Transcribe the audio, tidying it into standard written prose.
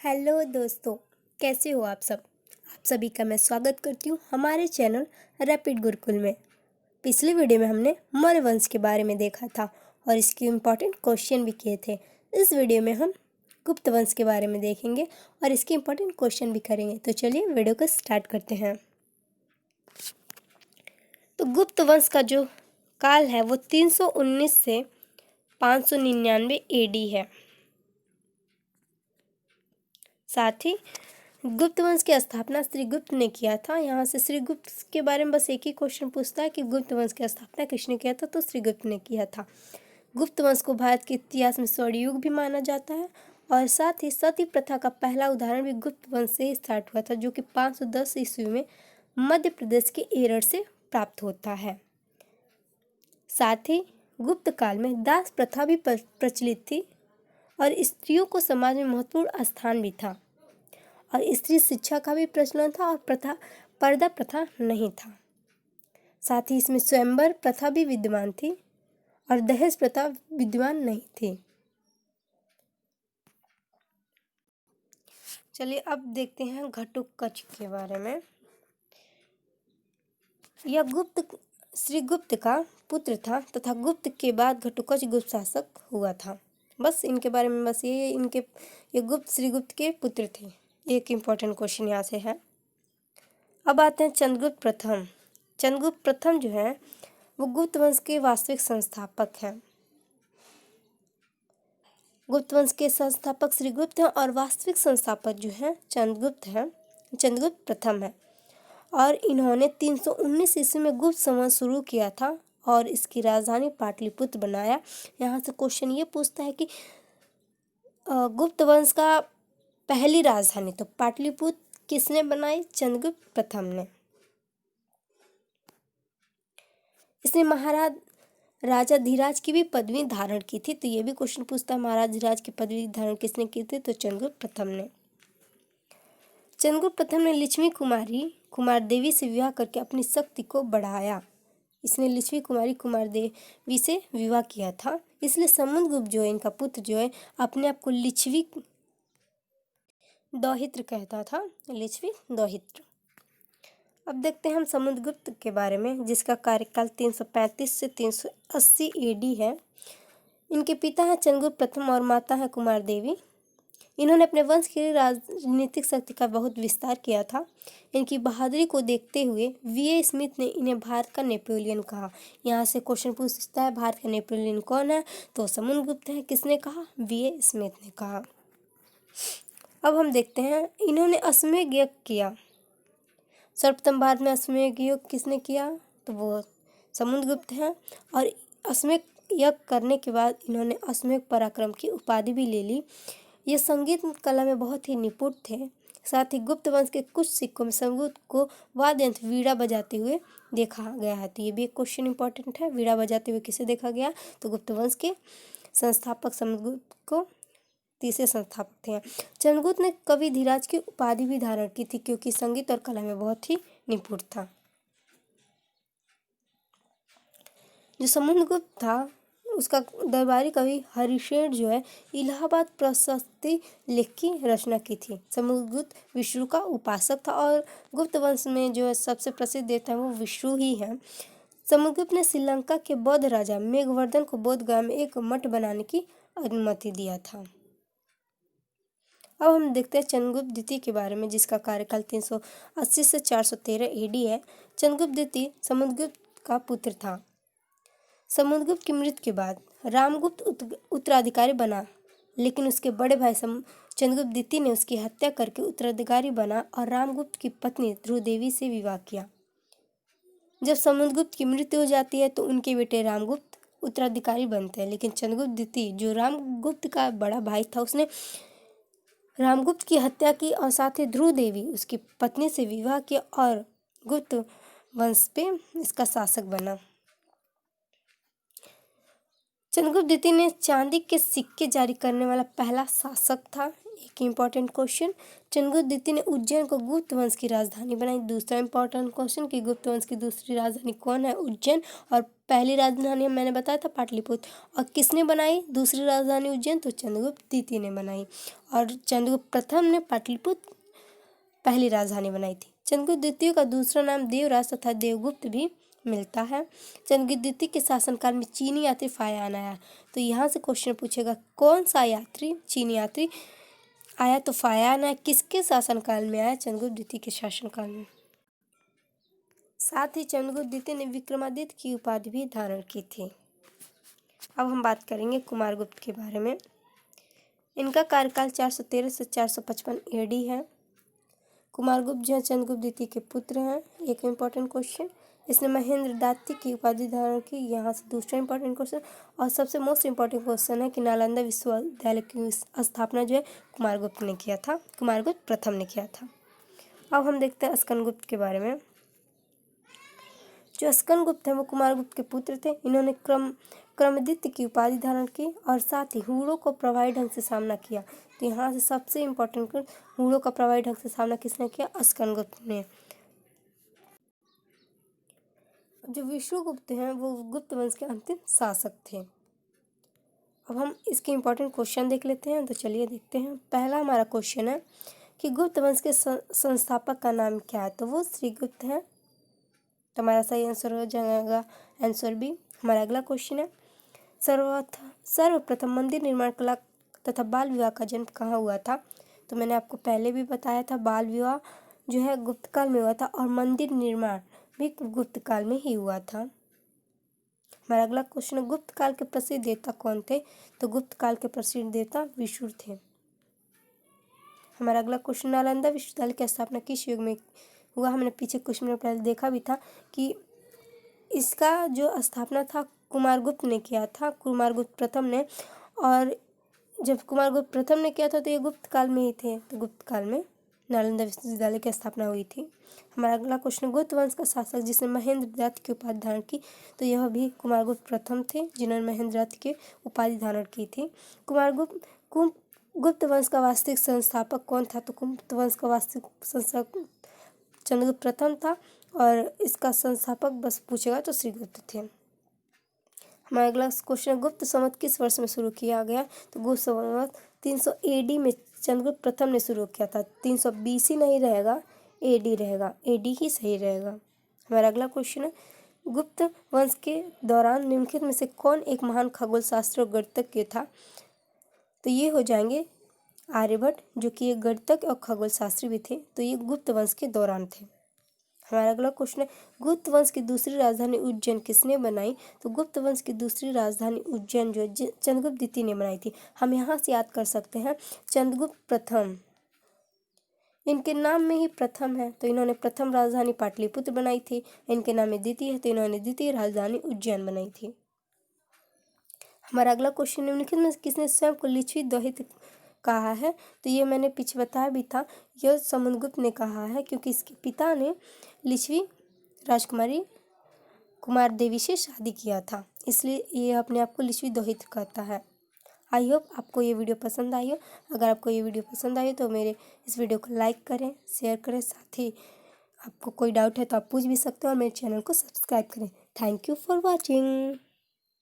Hello दोस्तों, कैसे हो आप सब। आप सभी का मैं स्वागत करती हूँ हमारे चैनल रैपिड गुरुकुल में। पिछली वीडियो में हमने मौर्य वंश के बारे में देखा था और इसके इम्पोर्टेंट क्वेश्चन भी किए थे। इस वीडियो में हम गुप्त वंश के बारे में देखेंगे और इसके इम्पोर्टेंट क्वेश्चन भी करेंगे। तो चलिए वीडियो को स्टार्ट करते हैं। तो गुप्त वंश का जो काल है वो 319 से 599 AD है। साथ ही गुप्त वंश की स्थापना श्रीगुप्त ने किया था। यहाँ से श्रीगुप्त के बारे में बस एक ही क्वेश्चन पूछता है कि गुप्त वंश की स्थापना किसने किया था, तो श्रीगुप्त ने किया था। गुप्त वंश को भारत के इतिहास में स्वर्ण युग भी माना जाता है और साथ ही सती प्रथा का पहला उदाहरण भी गुप्त वंश से ही स्टार्ट हुआ था, जो कि 510 ईस्वी में मध्य प्रदेश के एरड़ से प्राप्त होता है। साथ ही गुप्त काल में दास प्रथा भी प्रचलित थी और स्त्रियों को समाज में महत्वपूर्ण स्थान भी था और स्त्री शिक्षा का भी प्रचलन था और पर्दा प्रथा नहीं था। साथ ही इसमें स्वयंवर प्रथा भी विद्यमान थी और दहेज प्रथा विद्यमान नहीं थी। चलिए अब देखते हैं घटोत्कच के बारे में। यह श्रीगुप्त का पुत्र था तथा गुप्त के बाद घटोत्कच गुप्त शासक हुआ था। बस इनके बारे में बस ये गुप्त श्रीगुप्त के पुत्र थे। एक इम्पोर्टेंट क्वेश्चन यहाँ से है। अब आते हैं चंद्रगुप्त प्रथम। चंद्रगुप्त प्रथम जो है वो गुप्त वंश के वास्तविक संस्थापक हैं। गुप्त वंश के संस्थापक श्रीगुप्त हैं और वास्तविक संस्थापक जो है चंद्रगुप्त प्रथम है और इन्होंने 319 ईस्वी में गुप्त संवंश शुरू किया था और इसकी राजधानी पाटलिपुत्र बनाया। यहाँ से क्वेश्चन ये पूछता है कि गुप्त वंश का पहली राजधानी तो पाटलिपुत्र किसने बनाई? चंद्रगुप्त प्रथम ने। इसने महाराज राजा धीराज की भी पदवी धारण की थी, तो ये भी क्वेश्चन पूछता है महाराज धीराज की पदवी धारण किसने की थी? तो चंद्रगुप्त प्रथम ने। चंद्रगुप्त प्रथम ने लक्ष्मी कुमार देवी से विवाह करके अपनी शक्ति को बढ़ाया। इसने लक्ष्मी कुमार देवी से विवाह किया था, इसलिए समुद्रगुप्त जो है इनका पुत्र जो है अपने आप को लिच्छवी दौहित्र कहता था। लिच्छवी दौहित्र। अब देखते हैं हम समुद्रगुप्त के बारे में, जिसका कार्यकाल 335 से 380 AD है। इनके पिता हैं चंद्रगुप्त प्रथम और माता है कुमार देवी। इन्होंने अपने वंश की राजनीतिक शक्ति का बहुत विस्तार किया था। इनकी बहादुरी को देखते हुए VA स्मिथ ने इन्हें भारत का नेपोलियन कहा। यहाँ से क्वेश्चन पूछता है भारत का नेपोलियन कौन है? तो समुद्रगुप्त है। किसने कहा? VA स्मिथ ने कहा। अब हम देखते हैं इन्होंने अश्वमेध यज्ञ किया। सर्वप्रथम भारत में अश्वमेध यज्ञ किसने किया? तो वो समुद्रगुप्त हैं और अश्वमेध यज्ञ करने के बाद इन्होंने अश्वमेध पराक्रम की उपाधि भी ले ली। ये संगीत कला में बहुत ही निपुण थे। साथ ही गुप्त वंश के कुछ सिक्कों में समुद्रगुप्त को वाद्य यंत्र वीणा बजाते हुए देखा गया है। तो ये भी एक क्वेश्चन इंपॉर्टेंट है। वीणा बजाते हुए किसे देखा गया? तो गुप्त वंश के संस्थापक समुद्रगुप्त को तीसरे संस्थापक थे। चंद्रगुप्त ने कवि धीराज की उपाधि भी धारण की थी, क्योंकि संगीत और कला में बहुत ही निपुण था। जो समुद्रगुप्त था उसका दरबारी कवि हरिशेन जो है इलाहाबाद प्रशस्ति लेख की रचना की थी। समुद्रगुप्त विष्णु का उपासक था और गुप्त वंश में जो है सबसे प्रसिद्ध देवता है वो विष्णु ही है। समुद्रगुप्त ने श्रीलंका के बौद्ध राजा मेघवर्धन को बोध गया में एक मठ बनाने की अनुमति दिया था। अब हम देखते हैं चंद्रगुप्त द्वितीय के बारे में, जिसका कार्यकाल 380 से 413 AD है। चंद्रगुप्त द्वितीय समुद्रगुप्त का पुत्र था। समुद्रगुप्त की मृत्यु के बाद रामगुप्त उत्तराधिकारी बना, लेकिन उसके बड़े भाई चंद्रगुप्त द्वितीय ने उसकी हत्या करके उत्तराधिकारी बना और रामगुप्त की पत्नी ध्रुव देवी से विवाह किया। जब समुद्रगुप्त की मृत्यु हो जाती है तो उनके बेटे रामगुप्त उत्तराधिकारी बनते हैं, लेकिन चंद्रगुप्त द्वितीय जो रामगुप्त का बड़ा भाई था उसने रामगुप्त की हत्या की और साथ ही ध्रुव देवी उसकी पत्नी से विवाह किया और गुप्त वंश पे इसका शासक बना। चंद्रगुप्त द्वितीय ने चांदी के सिक्के जारी करने वाला पहला शासक था। एक इम्पॉर्टेंट क्वेश्चन। चंद्रगुप्त द्वितीय ने उज्जैन को गुप्त वंश की राजधानी बनाई। दूसरा इम्पॉर्टेंट क्वेश्चन कि गुप्त वंश की दूसरी राजधानी कौन है? उज्जैन। और पहली राजधानी मैंने बताया था पाटलिपुत्र। और किसने बनाई दूसरी राजधानी उज्जैन? तो चंद्रगुप्त द्वितीय ने बनाई। और चंद्रगुप्त प्रथम ने पाटलिपुत्र पहली राजधानी बनाई थी। चंद्रगुप्त द्वितीय का दूसरा नाम देवराज तथा देवगुप्त भी मिलता है। चंद्रगुप्त द्वितीय के शासनकाल में चीनी यात्री फायान आया। तो यहाँ से क्वेश्चन पूछेगा कौन सा यात्री चीनी यात्री आया? तो फायान आया। किसके शासनकाल में आया? चंद्रगुप्त द्वितीय के शासनकाल में। साथ ही चंद्रगुप्त द्वितीय ने विक्रमादित्य की उपाधि भी धारण की थी। अब हम बात करेंगे कुमारगुप्त के बारे में। इनका कार्यकाल 413 से 455 AD है। कुमारगुप्त जो है चंद्रगुप्त द्वितीय के पुत्र हैं। एक इम्पॉर्टेंट क्वेश्चन। इसने महेंद्र दात्य की उपाधि धारण की। यहाँ से दूसरा इम्पॉर्टेंट क्वेश्चन। और सबसे मोस्ट इम्पॉर्टेंट क्वेश्चन है कि नालंदा विश्वविद्यालय की स्थापना जो है कुमारगुप्त ने किया था, कुमारगुप्त प्रथम ने किया था। अब हम देखते हैं स्कंदगुप्त के बारे में। जो स्कंदगुप्त है वो कुमारगुप्त के पुत्र थे। इन्होंने क्रमदित्य की उपाधि धारण की और साथ ही हुड़ों को प्रभावी ढंग से सामना किया। तो यहाँ से सबसे इम्पोर्टेंट हुड़ों का प्रभावी ढंग से सामना किसने किया? स्कंदगुप्त ने। जो विष्णुगुप्त हैं वो गुप्त वंश के अंतिम शासक थे। अब हम इसके इम्पोर्टेंट क्वेश्चन देख लेते हैं। तो चलिए देखते हैं। पहला हमारा क्वेश्चन है कि गुप्त वंश के संस्थापक का नाम क्या है? तो वो श्रीगुप्त है। तो हमारा सही आंसर हो जाएगा आंसर बी। हमारा अगला क्वेश्चन है सर्वप्रथम मंदिर निर्माण कला तथा बाल विवाह का जन्म कहाँ हुआ था? तो मैंने आपको पहले भी बताया था बाल विवाह जो है गुप्त काल में हुआ था और मंदिर निर्माण भी गुप्त काल में ही हुआ था। हमारा अगला क्वेश्चन है गुप्त काल के प्रसिद्ध देवता कौन थे? तो गुप्त काल के प्रसिद्ध देवता विष्णु थे। हमारा अगला क्वेश्चन नालंदा विश्वविद्यालय की स्थापना किस युग में हुआ? हमने पीछे कुछ मिनट पहले देखा भी था कि इसका जो स्थापना था कुमारगुप्त ने किया था, कुमारगुप्त प्रथम ने। और जब कुमारगुप्त प्रथम ने किया था तो ये गुप्त काल में ही थे। तो गुप्त काल में नालंदा विश्वविद्यालय की स्थापना हुई थी। हमारा अगला क्वेश्चन गुप्त वंश का शासक जिसने महेंद्र दात्य की उपाधि धारण की। तो यह भी कुमारगुप्त प्रथम थे जिन्होंने महेंद्र दात्य की उपाधि धारण की थी। गुप्त वंश का वास्तविक संस्थापक कौन था? तो गुप्त वंश का वास्तविक संस्थापक चंद्रगुप्त प्रथम था और इसका संस्थापक बस पूछेगा तो श्रीगुप्त थे। हमारा अगला क्वेश्चन गुप्त संवत किस वर्ष में शुरू किया गया? तो गुप्त संवत 300 AD में चंद्रगुप्त प्रथम ने शुरू किया था। 300 BC नहीं रहेगा, AD रहेगा। AD ही सही रहेगा। हमारा अगला क्वेश्चन है गुप्त वंश के दौरान निम्नलिखित में से कौन एक महान खगोल शास्त्री और गणितज्ञ था? तो ये हो जाएंगे आर्यभट्ट जो कि एक गणितज्ञ और खगोल शास्त्री भी थे। तो ये गुप्त वंश के दौरान थे। हमारा अगला क्वेश्चन है गुप्त वंश की दूसरी राजधानी उज्जैन किसने बनाई? तो गुप्त वंश की दूसरी राजधानी उज्जैन जो चंद्रगुप्त द्वितीय ने बनाई थी। हम यहाँ से याद कर सकते हैं चंद्रगुप्त प्रथम, इनके नाम में ही प्रथम है तो इन्होंने प्रथम राजधानी पाटलिपुत्र बनाई थी। इनके नाम में द्वितीय है तो इन्होंने द्वितीय राजधानी उज्जैन बनाई थी। हमारा अगला क्वेश्चन निम्नलिखित में किसने स्वयं को लिच्छवी दोहित्र कहा है? तो ये मैंने पीछे बताया भी था, यह समुद्रगुप्त ने कहा है क्योंकि इसके पिता ने लिच्छवी राजकुमारी कुमार देवी से शादी किया था, इसलिए ये अपने आप को लिच्छवी दोहित्र कहता है। आई होप आपको ये वीडियो पसंद आई हो। अगर आपको ये वीडियो पसंद आई हो तो मेरे इस वीडियो को लाइक करें, शेयर करें। साथ ही आपको कोई डाउट है तो आप पूछ भी सकते हो और मेरे चैनल को सब्सक्राइब करें। Thank you for watching.